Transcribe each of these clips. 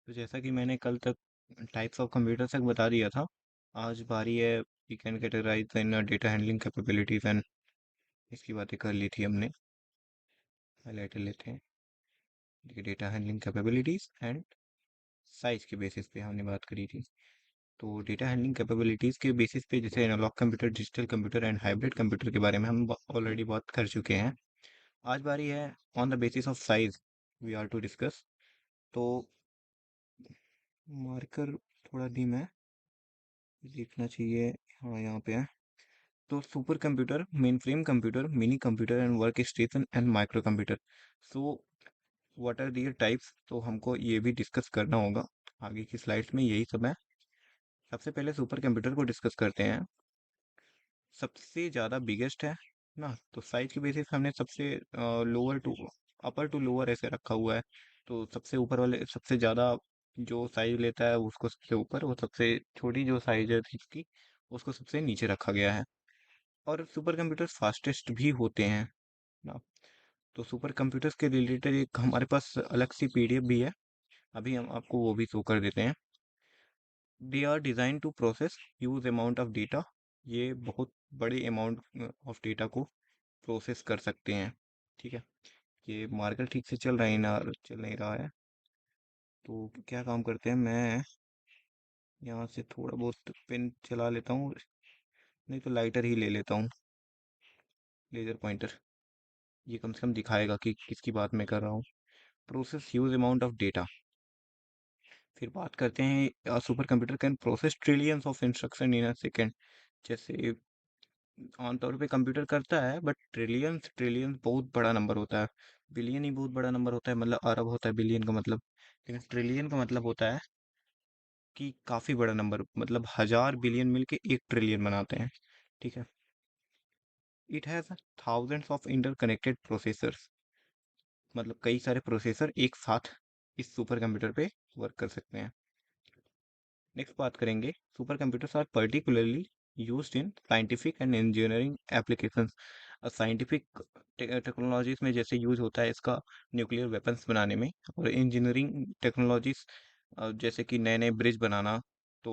तो जैसा कि मैंने कल तक टाइप्स ऑफ कंप्यूटर्स तक बता दिया था, आज बारी है we can categorise in data handling capabilities and इसकी बातें कर ली थी हमने। हाईलाइटर लेते हैं। देखिए, data handling capabilities and size के बेसिस पे हमने बात करी थी। तो डेटा हैंडलिंग कैपेबिलिटीज के बेसिस पे जैसे analogue computer, digital computer and hybrid computer के बारे में हम ऑलरेडी बात कर चुके हैं। आज बारी है on the basis of size we are to discuss. तो मार्कर थोड़ा धीमा है, लिखना चाहिए। हाँ, यहाँ पे है। तो super computer, main frame computer, mini computer and work station and micro computer. So what are their types, तो हमको ये भी डिस्कस करना होगा आगे की स्लाइड्स में, यही सब है। सबसे पहले सुपर कंप्यूटर को डिस्कस करते हैं। सबसे ज़्यादा बिगेस्ट है ना, तो साइज की बेसिस हमने सबसे lower to upper to lower ऐसे रखा हुआ है। तो सबसे ऊपर वाले सबसे ज़्यादा जो साइज लेता है उसको सबसे ऊपर, वो सबसे छोटी जो साइज है इसकी उसको सबसे नीचे रखा गया है। और सुपर कंप्यूटर फास्टेस्ट भी होते हैं ना। तो सुपर कंप्यूटर्स के रिलेटेड एक हमारे पास अलग सी पीडीएफ भी है, अभी हम आपको वो भी शो कर देते हैं। They are designed to process huge amount of data. ये बहुत बड़े अमाउंट ऑफ डेटा को प्रोसेस कर सकते हैं। ठीक है, ये मार्कर ठीक से चल रहा है ना, चल नहीं रहा है। तो क्या काम करते हैं, मैं यहाँ से थोड़ा बहुत पेन चला लेता हूँ, नहीं तो लाइटर ही ले लेता हूँ, लेजर पॉइंटर। ये कम से कम दिखाएगा कि किसकी बात मैं कर रहा हूँ। Process huge amount of data. फिर बात करते हैं super computer can process trillions of instruction in a second. जैसे आमतौर पे कंप्यूटर करता है, बट ट्रिलियंस ट्रिलियंस बहुत बड़ा नंबर होता है। बिलियन ही बहुत बड़ा नंबर होता है, मतलब अरब होता है बिलियन का मतलब। लेकिन ट्रिलियन का मतलब होता है कि काफी बड़ा नंबर, मतलब 1000 बिलियन मिलके 1 ट्रिलियन बनाते हैं। ठीक है। It has thousands of interconnected processors, मतलब कई सारे प्रोसेसर एक साथ इस सुपर कंप्यूटर पे वर्क कर सकते हैं। नेक्स्ट बात करेंगे, super computers are particularly used in scientific and engineering applications. Scientific technologies में जैसे यूज होता है इसका न्यूक्लियर वेपन्स बनाने में, और इंजीनियरिंग टेक्नोलॉजीज जैसे कि नए नए ब्रिज बनाना। तो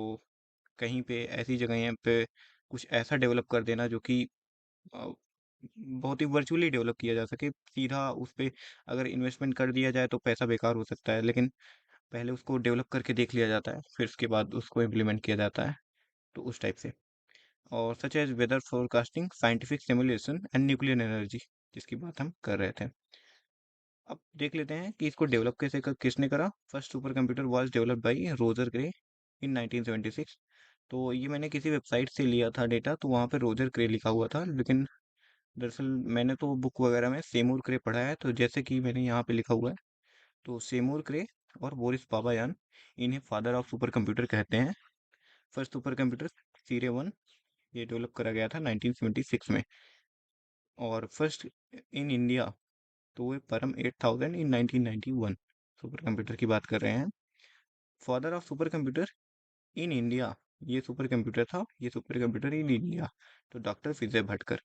कहीं पे ऐसी जगह पे कुछ ऐसा डेवलप कर देना जो कि अ, बहुत ही वर्चुअली डेवलप किया जा सके। सीधा उस पे अगर इन्वेस्टमेंट कर दिया जाए तो पैसा बेकार हो सकता है, लेकिन पहले उसको डेवलप करके देख लिया जाता है, फिर उसके बाद उसको इम्प्लीमेंट किया जाता है। तो उस टाइप से। और such as weather forecasting, scientific simulation and nuclear energy, जिसकी बात हम कर रहे थे। अब देख लेते हैं कि इसको डेवलप किसने करा। First super computer was developed by Roger grey इन 1976। तो ये मैंने किसी वेबसाइट से लिया था डेटा, तो वहाँ पे रोजर ग्रे लिखा हुआ था, लेकिन दरअसल मैंने तो बुक वगैरह में सेमूर क्रे पढ़ा है। तो जैसे कि मैंने यहाँ पे लिखा हुआ है, तो सेमूर क्रे और बोरिस बाबायान, इन्हें फादर ऑफ सुपर कंप्यूटर कहते हैं। फर्स्ट सुपर कंप्यूटर सीरे वन ये डेवलप करा गया था 1976 में। और फर्स्ट इन इंडिया, तो ये परम 8000 इन 1991। सुपर कंप्यूटर की बात कर रहे हैं। Father of super computer in India, ये सुपर कंप्यूटर था, ये सुपर कंप्यूटर इन इंडिया, तो doctor Vijay Bhatkar.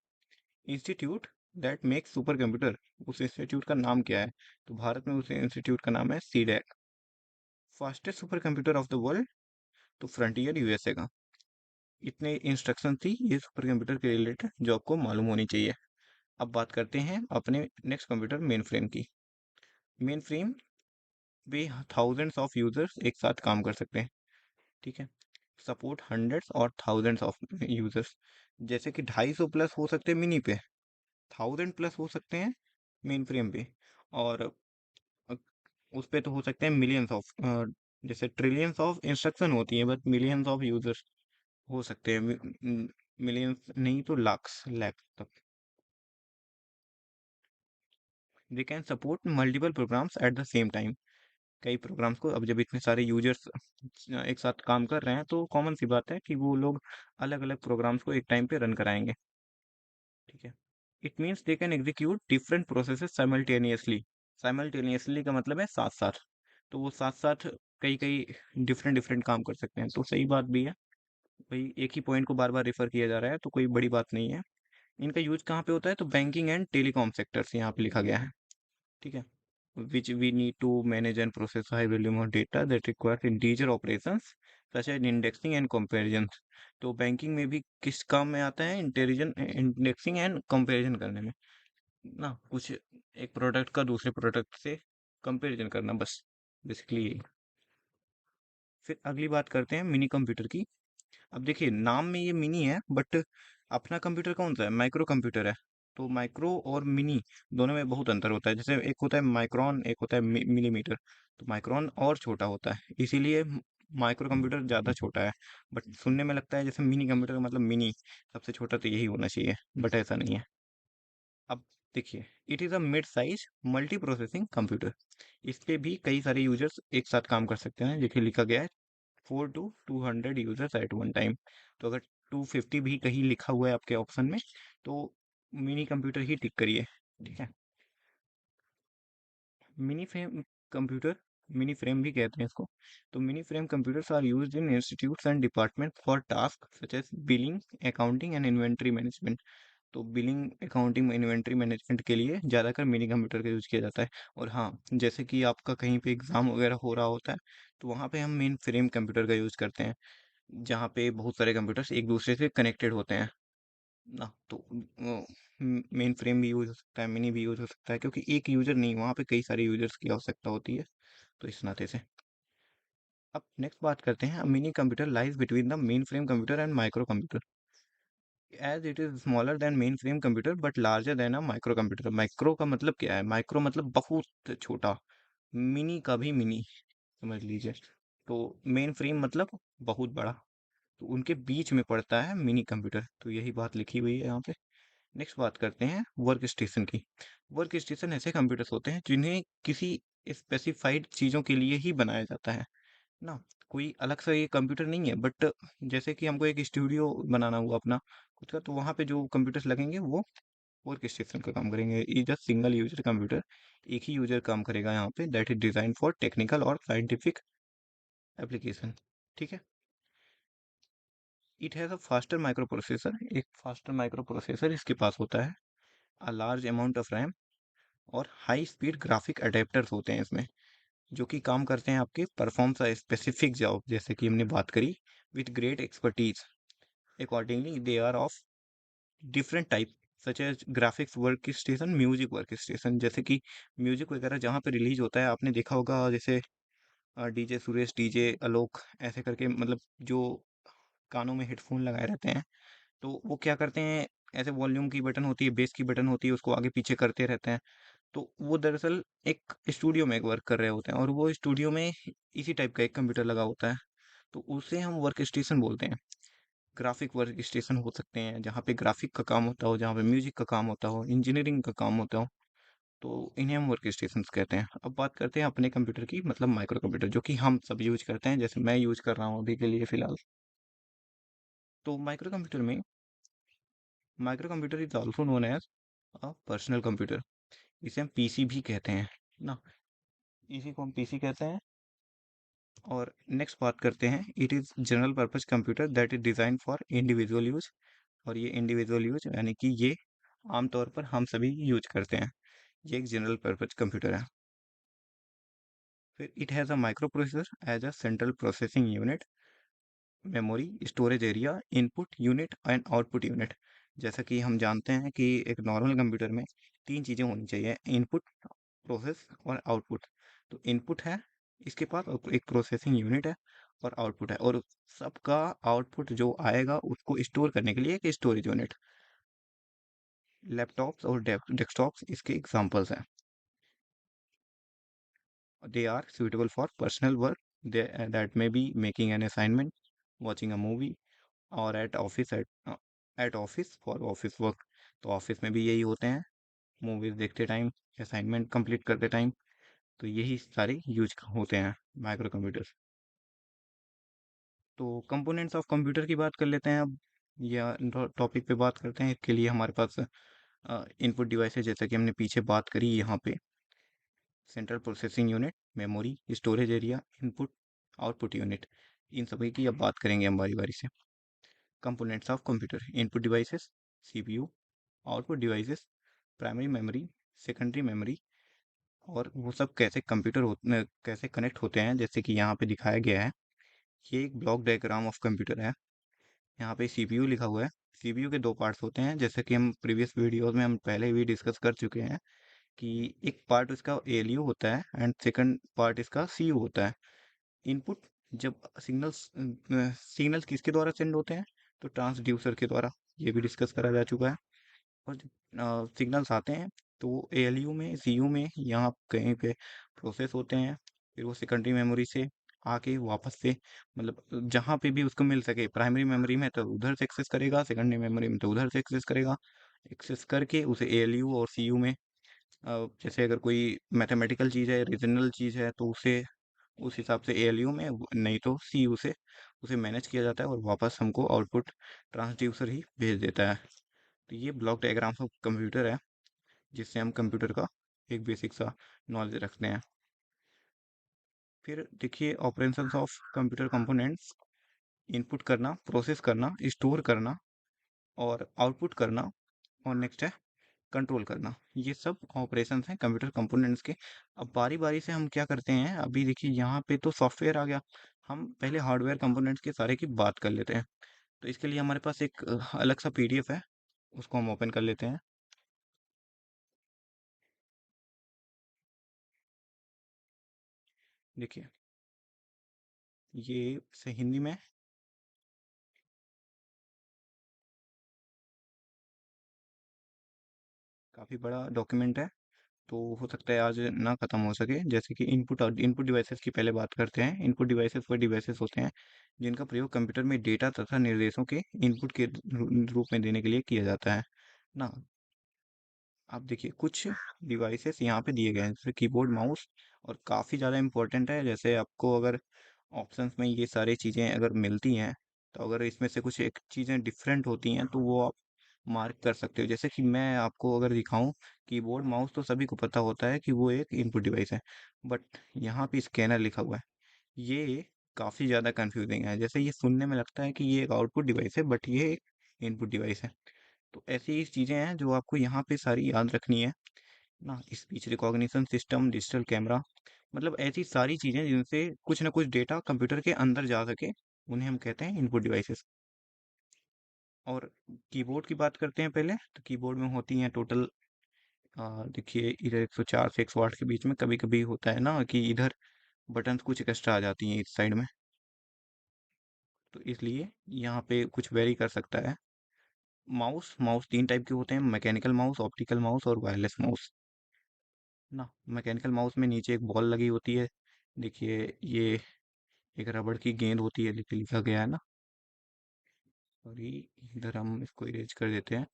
Institute that makes super computer, उस इंस्टीट्यूट का नाम क्या है, तो भारत में उस इंस्टीट्यूट का नाम है CDAC. Fastest super computer of the world, तो फ्रंटियर यूएसए का। इतने इंस्ट्रक्शन थी ये सुपर कंप्यूटर के रिलेटेड जो आपको मालूम होनी चाहिए। अब बात करते हैं अपने नेक्स्ट कंप्यूटर मेन फ्रेम की। मेन फ्रेम पे थाउजेंड्स ऑफ यूजर्स एक साथ काम कर सकते हैं। ठीक है। सपोर्ट हंड्रेड्स और थाउजेंड्स ऑफ यूजर्स। जैसे कि 250 प्लस हो सकते हैं मिनी पे, 1000 प्लस हो सकते हैं मेन फ्रेम पे, और अ, उस पे तो हो सकते हैं मिलियंस ऑफ, जैसे ट्रिलियंस ऑफ इंस्ट्रक्शन होती है, बट मिलियंस ऑफ यूजर्स हो सकते हैं। मिलियंस नहीं तो लाख्स लाख तक। They can support multiple programs at the same time. कई प्रोग्राम्स को, अब जब इतने सारे यूजर्स एक साथ काम कर रहे हैं, तो कॉमन सी बात है कि वो लोग अलग अलग प्रोग्राम्स को एक टाइम पे रन कराएंगे। ठीक है। It means they can execute different processes simultaneously. Simultaneously का मतलब है साथ साथ, तो वो साथ साथ कई कई डिफरेंट डिफरेंट काम कर सकते हैं। तो सही बात भी है भाई, एक ही पॉइंट को बार बार रेफर किया जा रहा है तो कोई बड़ी बात नहीं है। इनका यूज कहाँ पे होता है, तो बैंकिंग एंड टेलीकॉम सेक्टर से यहाँ पे लिखा गया है। ठीक है। which we need to manage and process high volume of data that requires integer operations such as indexing and comparisons. तो बैंकिंग में भी किस काम में आता है? इंटेलिजेंट इंडेक्सिंग एंड कंपैरिजन करने में ना, कुछ एक प्रोडक्ट का दूसरे प्रोडक्ट से कंपैरिजन करना, बस बेसिकली यही। फिर अगली बात करते हैं मिनी कंप्यूटर की। अब देखिए नाम में ये मिनी है, बट अपना कंप्यूटर कौन सा है? माइक्रो कंप्यूटर है। तो माइक्रो और मिनी दोनों में बहुत अंतर होता है। जैसे एक होता है माइक्रोन, एक होता है मिलीमीटर। तो माइक्रोन और छोटा होता है, इसीलिए माइक्रो कंप्यूटर ज़्यादा छोटा है। बट सुनने में लगता है जैसे मिनी कंप्यूटर का मतलब मिनी, सबसे छोटा तो यही होना चाहिए, बट ऐसा नहीं है। अब देखिए, it is a mid size multi processing computer. इस पे भी कई सारे यूजर्स एक साथ काम कर सकते हैं, देखिए लिखा गया है 4 to 200 users at one time. तो अगर 250 भी कहीं लिखा हुआ है आपके ऑप्शन में, तो मिनी कंप्यूटर ही टिक करिए। ठीक है। Mini frame computer, mini frame भी कहते हैं इसको। तो mini frame computers are used in institutes and department for task such as billing, accounting and inventory management. तो बिलिंग, अकाउंटिंग, इन्वेंट्री मैनेजमेंट के लिए ज़्यादातर मिनी कंप्यूटर का यूज़ किया जाता है। और हाँ, जैसे कि आपका कहीं पे एग्ज़ाम वगैरह हो रहा होता है, तो वहाँ पे हम मेन फ्रेम कंप्यूटर का यूज़ करते हैं, जहाँ पे बहुत सारे कंप्यूटर्स एक दूसरे से कनेक्टेड होते हैं ना। तो मेन फ्रेम भी यूज हो सकता है, मिनी भी यूज हो सकता है, क्योंकि एक यूजर नहीं, वहाँ पे कई सारे यूजर्स की आवश्यकता होती है। तो इस नाते से अब नेक्स्ट बात करते हैं, mini computer lies between the main frame computer and micro computer as it is smaller than main frame computer but larger than a micro computer. Micro का मतलब क्या है? माइक्रो मतलब बहुत छोटा, मिनी का भी मिनी समझ लीजिए। तो मेन फ्रेम मतलब बहुत बड़ा, तो उनके बीच में पड़ता है मिनी कंप्यूटर। तो यही बात लिखी हुई है यहाँ पे। नेक्स्ट बात करते हैं वर्क स्टेशन की। वर्क स्टेशन ऐसे कंप्यूटर्स होते हैं जिन्हें किसी स्पेसिफाइड चीज़ों के लिए ही बनाया जाता है ना। कोई अलग सा ये कंप्यूटर नहीं है, बट जैसे कि हमको एक स्टूडियो बनाना हुआ अपना खुद का, तो वहाँ पे जो कंप्यूटर्स लगेंगे वो वर्क स्टेशन का काम करेंगे। ये जस्ट सिंगल यूजर कंप्यूटर, एक ही यूजर काम करेगा यहाँ पे, that is design for technical और साइंटिफिक एप्लीकेशन। ठीक है। It has a faster micro processor, एक फास्टर माइक्रो प्रोसेसर इसके पास होता है। A large amount of RAM और हाई स्पीड ग्राफिक अडेप्टर्स होते हैं इसमें, जो कि काम करते हैं आपके परफॉर्म अ स्पेसिफिक जॉब, जैसे कि हमने बात करी, with great expertise. Accordingly they are of different type such as graphics work station, music work station. जैसे कि म्यूजिक वगैरह जहाँ पे रिलीज होता है, आपने देखा होगा, जैसे डीजे सुरेश, डीजे आलोक, ऐसे करके, मतलब जो कानों में हेडफोन लगाए रहते हैं, तो वो क्या करते हैं, ऐसे वॉल्यूम की बटन होती है, बेस की बटन होती है, उसको आगे पीछे करते रहते हैं। तो वो दरअसल एक स्टूडियो में वर्क कर रहे होते हैं, और वो स्टूडियो में इसी टाइप का एक कंप्यूटर लगा होता है। तो उसे हम वर्क स्टेशन बोलते हैं। ग्राफिक वर्क स्टेशन हो सकते हैं जहाँ पे ग्राफिक का काम होता हो, जहाँ पे म्यूजिक का काम होता हो, इंजीनियरिंग का काम होता हो, तो इन्हें हम वर्क स्टेशन कहते हैं। अब बात करते हैं अपने कंप्यूटर की, मतलब माइक्रो कंप्यूटर, जो कि हम सब यूज करते हैं, जैसे मैं यूज कर रहा हूँ अभी के लिए फिलहाल। तो micro computer is also known as a personal computer. इसे हम पीसी भी कहते हैं ना, इसी को हम पीसी कहते हैं। और नेक्स्ट बात करते हैं, it is general purpose computer that is design for individual use. और ये इंडिविजुअल यूज यानी कि ये आमतौर पर हम सभी यूज करते हैं। ये एक जनरल पर्पज कंप्यूटर है। फिर it has a micro processor as a central processing unit, memory, storage area, input unit and output unit. जैसा कि हम जानते हैं कि एक नॉर्मल कंप्यूटर में तीन चीज़ें होनी चाहिए, इनपुट, प्रोसेस और आउटपुट। तो इनपुट है इसके पास, और एक प्रोसेसिंग यूनिट है, और आउटपुट है, और सबका आउटपुट जो आएगा उसको स्टोर करने के लिए एक स्टोरेज यूनिट। लैपटॉप्स और डेस्कटॉप्स इसके एग्जांपल्स हैं। They are suitable for personal work, that may be making an assignment, watching a movie, और at office for office work. तो ऑफिस में भी यही होते हैं, मूवीज देखते टाइम, असाइनमेंट कंप्लीट करते टाइम। तो यही सारे यूज होते हैं माइक्रो कंप्यूटर्स। तो कंपोनेंट्स ऑफ कंप्यूटर की बात कर लेते हैं अब, या टॉपिक पे बात करते हैं। इसके लिए हमारे पास इनपुट डिवाइसेस, जैसा कि हमने पीछे बात करी यहाँ पे, central processing unit, memory, storage area, input, output unit, इन सभी की अब बात करेंगे हम बारी बारी से। Components of computer, input devices, CPU, output devices, primary memory, secondary memory, और वो सब कैसे कैसे कनेक्ट होते हैं, जैसे कि यहाँ पे दिखाया गया है। ये एक ब्लॉक डायग्राम ऑफ कंप्यूटर है। यहाँ पे सीपीयू लिखा हुआ है। सीपीयू के दो पार्ट्स होते हैं, जैसे कि हम प्रीवियस वीडियोस में हम पहले भी डिस्कस कर चुके हैं कि एक पार्ट इसका एलयू होता है एंड सेकंड पार्ट इसका सीयू होता है। इनपुट जब सिग्नल्स किसके द्वारा सेंड होते हैं, तो ट्रांसड्यूसर के द्वारा, ये भी डिस्कस करा जा चुका है। और जब सिग्नल्स आते हैं तो वो एएलयू में, सीयू में, यहाँ कहीं पे प्रोसेस होते हैं। फिर वो सेकेंडरी मेमोरी से आके वापस से, मतलब जहाँ पे भी उसको मिल सके, प्राइमरी मेमोरी में तो उधर से एक्सेस करेगा, सेकेंडरी मेमोरी में तो उधर से एक्सेस करेगा। एक्सेस करके उसे एएलयू और सीयू में, जैसे अगर कोई मैथमेटिकल चीज़ है, रीजनल चीज़ है, तो उसे उस हिसाब से एएलयू में, नहीं तो सीयू से उसे मैनेज किया जाता है और वापस हमको आउटपुट ट्रांसड्यूसर ही भेज देता है। तो ये ब्लॉक डायग्राम ऑफ कंप्यूटर है, जिससे हम कंप्यूटर का एक बेसिक सा नॉलेज रखते हैं। फिर देखिए operations of computer components: input करना, प्रोसेस करना, स्टोर करना और आउटपुट करना, और नेक्स्ट है कंट्रोल करना। ये सब ऑपरेशंस हैं कंप्यूटर कंपोनेंट्स के। अब बारी बारी से हम क्या करते हैं, अभी देखिए यहाँ पे तो सॉफ्टवेयर आ गया, हम पहले हार्डवेयर कंपोनेंट्स के सारे की बात कर लेते हैं। तो इसके लिए हमारे पास एक अलग सा पीडीएफ है, उसको हम ओपन कर लेते हैं। देखिए ये से हिंदी में काफ़ी बड़ा डॉक्यूमेंट है, तो हो सकता है आज ना ख़त्म हो सके। जैसे कि इनपुट डिवाइसेस की पहले बात करते हैं। इनपुट डिवाइसेस वो डिवाइसेस होते हैं जिनका प्रयोग कंप्यूटर में डेटा तथा निर्देशों के इनपुट के रूप में देने के लिए किया जाता है ना। आप देखिए कुछ डिवाइसेस यहाँ पे दिए गए हैं, जैसे कीबोर्ड, माउस, और काफ़ी ज़्यादा इम्पोर्टेंट है। जैसे आपको अगर ऑप्शंस में ये सारी चीज़ें अगर मिलती हैं, तो अगर इसमें से कुछ एक चीज़ें डिफरेंट होती हैं तो वो आप मार्क कर सकते हो। जैसे कि मैं आपको अगर दिखाऊं, कीबोर्ड माउस तो सभी को पता होता है कि वो एक इनपुट डिवाइस है, बट यहाँ पे स्कैनर लिखा हुआ है, ये काफ़ी ज़्यादा कंफ्यूजिंग है। जैसे ये सुनने में लगता है कि ये एक आउटपुट डिवाइस है, बट ये एक इनपुट डिवाइस है। तो ऐसी चीज़ें हैं जो आपको यहाँ पे सारी याद रखनी है ना। Speech recognition system, digital camera, मतलब ऐसी सारी चीज़ें जिनसे कुछ ना कुछ डेटा कंप्यूटर के अंदर जा सके, उन्हें हम कहते हैं इनपुट डिवाइसेस। और कीबोर्ड की बात करते हैं पहले, तो कीबोर्ड में होती हैं टोटल, देखिए इधर 104 से 108 के बीच में, कभी कभी होता है ना कि इधर बटन कुछ एक्स्ट्रा आ जाती हैं इस साइड में, तो इसलिए यहाँ पे कुछ वेरी कर सकता है। माउस माउस तीन टाइप के होते हैं: मैकेनिकल माउस, ऑप्टिकल माउस और वायरलेस माउस ना। मैकेनिकल माउस में नीचे एक बॉल लगी होती है। देखिए ये एक रबड़ की गेंद होती है, लिखा गया है ना। सॉरी, इधर हम इसको इरेज कर देते हैं।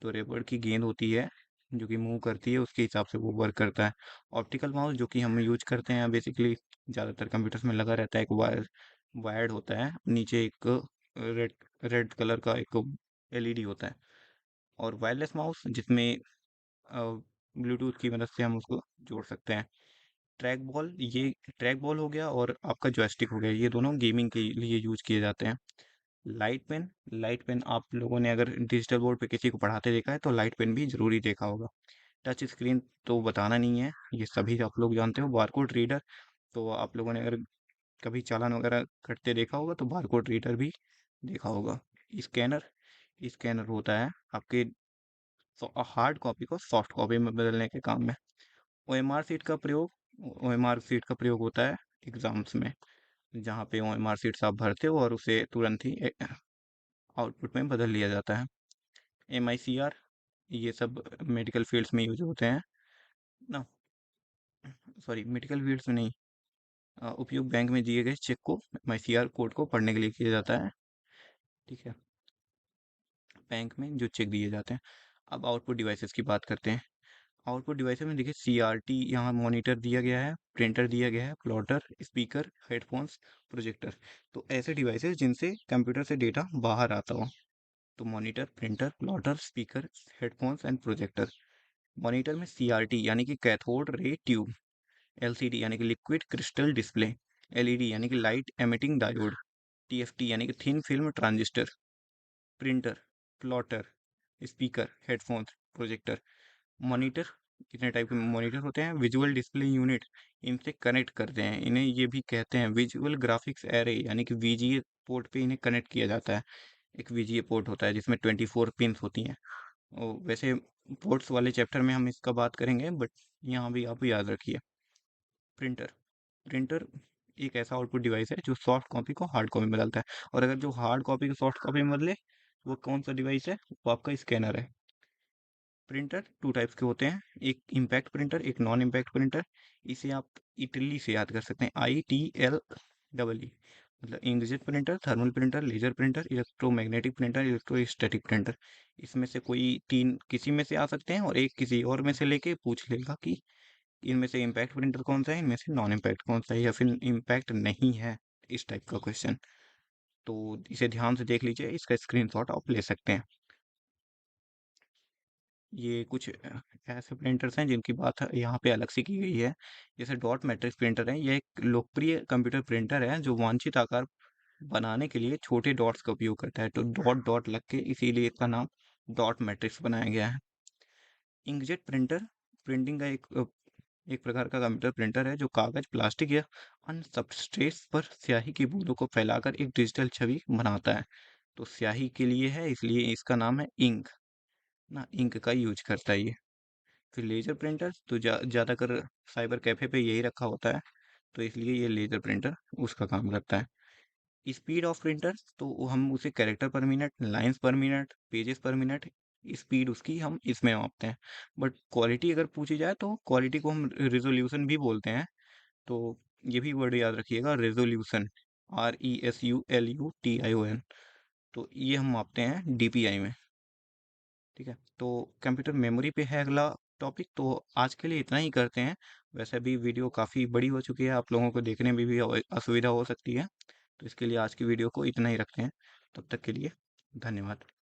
तो रबड़ की गेंद होती है जो कि मूव करती है, उसके हिसाब से वो वर्क करता है। ऑप्टिकल माउस जो कि हम यूज करते हैं बेसिकली ज़्यादातर कंप्यूटर्स में लगा रहता है, एक वायर्ड होता है, नीचे एक रेड रेड कलर का एक एलईडी होता है। और वायरलेस माउस जिसमें ब्लूटूथ की मदद से हम उसको जोड़ सकते हैं। ट्रैक बॉल, ये ट्रैक बॉल हो गया, और आपका जॉयस्टिक हो गया, ये दोनों गेमिंग के लिए यूज किए जाते हैं। लाइट पेन आप लोगों ने अगर डिजिटल बोर्ड पे किसी को पढ़ाते देखा है तो लाइट पेन भी जरूरी देखा होगा। टच स्क्रीन तो बताना नहीं है, ये सभी आप लोग जानते हो। बारकोड रीडर, तो आप लोगों ने अगर कभी चालान वगैरह करते देखा होगा तो बारकोड रीडर भी देखा होगा। स्कैनर, स्कैनर होता है आपके हार्ड कॉपी को सॉफ्ट कॉपी में बदलने के काम में। ओएमआर सीट का प्रयोग, ओएमआर सीट का प्रयोग होता है एग्जाम्स में, जहाँ पे ओएमआर सीट्स आप भरते हो और उसे तुरंत ही आउटपुट में बदल लिया जाता है। एमआईसीआर, ये सब मेडिकल फील्ड्स में यूज होते हैं ना। सॉरी, मेडिकल फील्ड्स में नहीं, उपयोग बैंक में दिए गए चेक को एमआईसीआर कोड को पढ़ने के लिए किया जाता है। ठीक है, बैंक में जो चेक दिए जाते हैं। अब आउटपुट डिवाइसेस की बात करते हैं। आउटपुट डिवाइसेस में देखिए सीआरटी, यहाँ मॉनिटर दिया गया है, प्रिंटर दिया गया है, प्लॉटर, स्पीकर, हेडफोन्स, प्रोजेक्टर। तो ऐसे डिवाइसेस जिनसे कंप्यूटर से डेटा बाहर आता हो, तो monitor, printer, plotter, speaker, headphones and projector. Monitor में सीआरटी यानी कि कैथोड रे ट्यूब, एलसीडी यानी कि लिक्विड क्रिस्टल डिस्प्ले, एलईडी यानी कि लाइट एमिटिंग डायोड, टीएफटी यानी कि thin film transistor, printer, plotter, speaker, headphones, projector. Monitor कितने टाइप के मॉनिटर होते हैं? विजुअल डिस्प्ले यूनिट, इनसे कनेक्ट करते हैं इन्हें, ये भी कहते हैं विजुअल ग्राफिक्स एरे, यानी कि वीजीए पोर्ट पे इन्हें कनेक्ट किया जाता है। एक वीजीए पोर्ट होता है जिसमें 24 पिंस होती हैं। और वैसे पोर्ट्स वाले चैप्टर में हम इसका बात करेंगे, बट यहाँ भी आप याद रखिए। प्रिंटर, प्रिंटर एक ऐसा आउटपुट डिवाइस है जो सॉफ्ट कॉपी को हार्ड कॉपी में बदलता है, और अगर जो हार्ड कॉपी को सॉफ्ट कॉपी में बदले, वो कौन सा डिवाइस है? वो आपका स्कैनर है। प्रिंटर टू टाइप्स के होते हैं, एक इम्पैक्ट प्रिंटर, एक नॉन इम्पैक्ट प्रिंटर। इसे आप इटली से याद कर सकते हैं, ITLEE, मतलब inkjet printer, thermal printer, laser printer, electromagnetic printer, electrostatic printer. इसमें से कोई तीन किसी में से आ सकते हैं, और एक किसी और में से लेके पूछ लेगा कि इनमें से इम्पैक्ट प्रिंटर कौन सा है, इनमें से नॉन इम्पैक्ट कौन सा है, या फिर इम्पैक्ट नहीं है, इस टाइप का क्वेश्चन। तो इसे ध्यान से देख लीजिए, इसका स्क्रीनशॉट आप ले सकते हैं। ये कुछ ऐसे प्रिंटर्स हैं जिनकी बात यहाँ पे अलग से की गई है। जैसे डॉट मैट्रिक्स प्रिंटर है, ये एक लोकप्रिय कंप्यूटर प्रिंटर है जो वांछित आकार बनाने के लिए छोटे डॉट्स का उपयोग करता है, तो डॉट डॉट लग के इसीलिए इसका नाम डॉट मैट्रिक्स बनाया गया है। इंकजेट प्रिंटर प्रिंटिंग का एक प्रकार का कंप्यूटर प्रिंटर है जो कागज, प्लास्टिक या अन्य सबस्ट्रेट्स पर स्याही की बूंदों को फैलाकर एक डिजिटल छवि बनाता है। तो स्याही के लिए है, इसलिए इसका नाम है इंक, ना इंक का यूज करता है ये। फिर लेजर प्रिंटर तो ज़्यादातर साइबर कैफे पे यही रखा होता है, तो इसलिए ये लेजर प्रिंटर उसका काम करता है। स्पीड ऑफ प्रिंटर तो हम उसे कैरेक्टर पर मिनट, लाइंस पर मिनट, पेजेस पर मिनट, स्पीड उसकी हम इसमें मापते हैं। बट क्वालिटी अगर पूछी जाए तो क्वालिटी को हम रिजोल्यूशन भी बोलते हैं। तो ये भी वर्ड याद रखिएगा, रेजोल्यूशन, RESULUTION। तो ये हम मापते हैं DPI में। ठीक है, तो कंप्यूटर मेमोरी पे है अगला टॉपिक, तो आज के लिए इतना ही करते हैं। वैसे भी वीडियो काफ़ी बड़ी हो चुकी है, आप लोगों को देखने में भी असुविधा हो सकती है, तो इसके लिए आज की वीडियो को इतना ही रखते हैं। तब तक के लिए धन्यवाद।